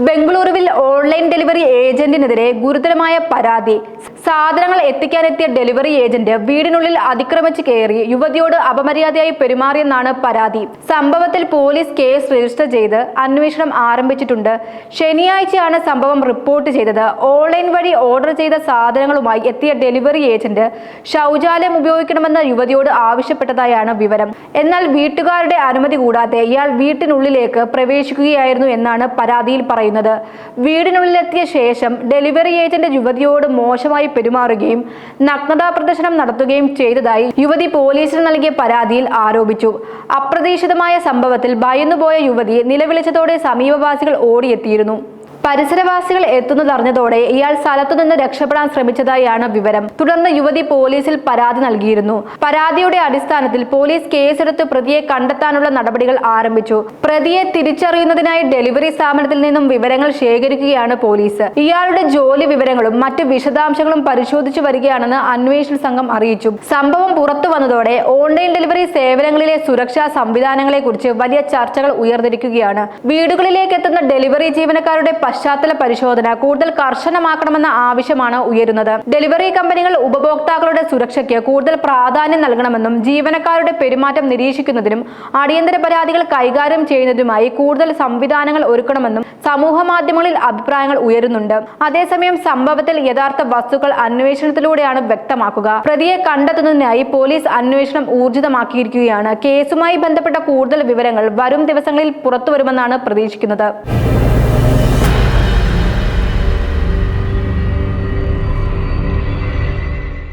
ബംഗളൂരുവിൽ online delivery ഏജന്റിനെതിരെ ഗുരുതരമായ പരാതി. സാധനങ്ങൾ എത്തിക്കാനെത്തിയ ഡെലിവറി ഏജന്റ് വീടിനുള്ളിൽ അതിക്രമിച്ച് കയറി യുവതിയോട് അപമര്യാദയായി പെരുമാറിയെന്നാണ് പരാതി. സംഭവത്തിൽ പോലീസ് കേസ് രജിസ്റ്റർ ചെയ്ത് അന്വേഷണം ആരംഭിച്ചിട്ടുണ്ട്. ശനിയാഴ്ചയാണ് സംഭവം റിപ്പോർട്ട് ചെയ്തത്. ഓൺലൈൻ വഴി ഓർഡർ ചെയ്ത സാധനങ്ങളുമായി എത്തിയ ഡെലിവറി ഏജന്റ് ശൗചാലയം ഉപയോഗിക്കണമെന്ന് യുവതിയോട് ആവശ്യപ്പെട്ടതായാണ് വിവരം. എന്നാൽ വീട്ടുകാരുടെ അനുമതി കൂടാതെ ഇയാൾ വീട്ടിനുള്ളിലേക്ക് പ്രവേശിക്കുകയായിരുന്നു എന്നാണ് പരാതിയിൽ പറയുന്നത്. വീടിനുള്ളിലെത്തിയ ശേഷം ഡെലിവറി ഏജന്റ് യുവതിയോട് മോശമായി പെരുമാറുകയും നഗ്നതാ പ്രദർശനം നടത്തുകയും ചെയ്തതായി യുവതി പോലീസിന് നൽകിയ പരാതിയിൽ ആരോപിച്ചു. അപ്രതീക്ഷിതമായ സംഭവത്തിൽ ഭയന്നുപോയ യുവതി നിലവിളിച്ചതോടെ സമീപവാസികൾ ഓടിയെത്തിയിരുന്നു. പരിസരവാസികൾ എത്തുന്നതറിഞ്ഞതോടെ ഇയാൾ സ്ഥലത്തുനിന്ന് രക്ഷപ്പെടാൻ ശ്രമിച്ചതായാണ് വിവരം. തുടർന്ന് യുവതി പോലീസിൽ പരാതി നൽകിയിരുന്നു. പരാതിയുടെ അടിസ്ഥാനത്തിൽ പോലീസ് കേസെടുത്ത് പ്രതിയെ കണ്ടെത്താനുള്ള നടപടികൾ ആരംഭിച്ചു. പ്രതിയെ തിരിച്ചറിയുന്നതിനായി ഡെലിവറി സ്ഥാപനത്തിൽ നിന്നും വിവരങ്ങൾ ശേഖരിക്കുകയാണ് പോലീസ്. ഇയാളുടെ ജോലി വിവരങ്ങളും മറ്റ് വിശദാംശങ്ങളും പരിശോധിച്ചു വരികയാണെന്ന് അന്വേഷണ സംഘം അറിയിച്ചു. സംഭവം പുറത്തു വന്നതോടെ ഓൺലൈൻ ഡെലിവറി സേവനങ്ങളിലെ സുരക്ഷാ സംവിധാനങ്ങളെ കുറിച്ച് വലിയ ചർച്ചകൾ ഉയർന്നിരിക്കുകയാണ്. വീടുകളിലേക്ക് എത്തുന്ന ഡെലിവറി ജീവനക്കാരുടെ പശ്ചാത്തല പരിശോധന കൂടുതൽ കർശനമാക്കണമെന്ന ആവശ്യമാണ് ഉയരുന്നത്. ഡെലിവറി കമ്പനികൾ ഉപഭോക്താക്കളുടെ സുരക്ഷയ്ക്ക് കൂടുതൽ പ്രാധാന്യം നൽകണമെന്നും ജീവനക്കാരുടെ പെരുമാറ്റം നിരീക്ഷിക്കുന്നതിനും അടിയന്തര പരാതികൾ കൈകാര്യം ചെയ്യുന്നതിനുമായി കൂടുതൽ സംവിധാനങ്ങൾ ഒരുക്കണമെന്നും സമൂഹ മാധ്യമങ്ങളിൽ അഭിപ്രായങ്ങൾ ഉയരുന്നുണ്ട്. അതേസമയം സംഭവത്തിൽ യഥാർത്ഥ വസ്തുക്കൾ അന്വേഷണത്തിലൂടെയാണ് വ്യക്തമാക്കുക. പ്രതിയെ കണ്ടെത്തുന്നതിനായി പോലീസ് അന്വേഷണം ഊർജിതമാക്കിയിരിക്കുകയാണ്. കേസുമായി ബന്ധപ്പെട്ട കൂടുതൽ വിവരങ്ങൾ വരും ദിവസങ്ങളിൽ പുറത്തുവരുമെന്നാണ് പ്രതീക്ഷിക്കുന്നത്.